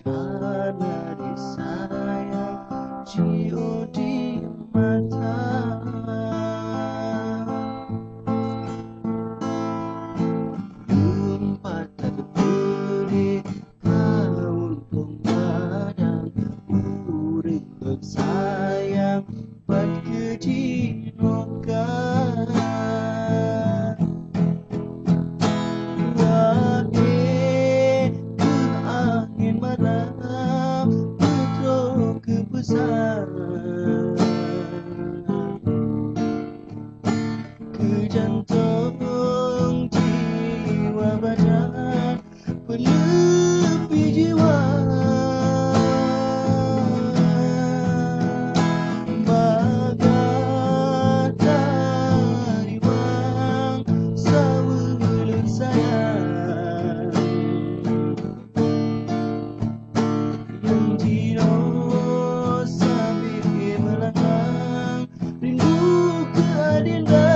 karena disayang ciut di mata. Empat terberi tahun pemadang urip sayang pat kejinokan. Wae ke angin malam putro kepesan ke jantung jiwa badan berlebih jiwa. Bagai tariwang sawulur sayang yang jiro sambil melangkang rindu ke adinda.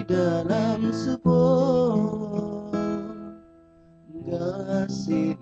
Dalam sebuah gasing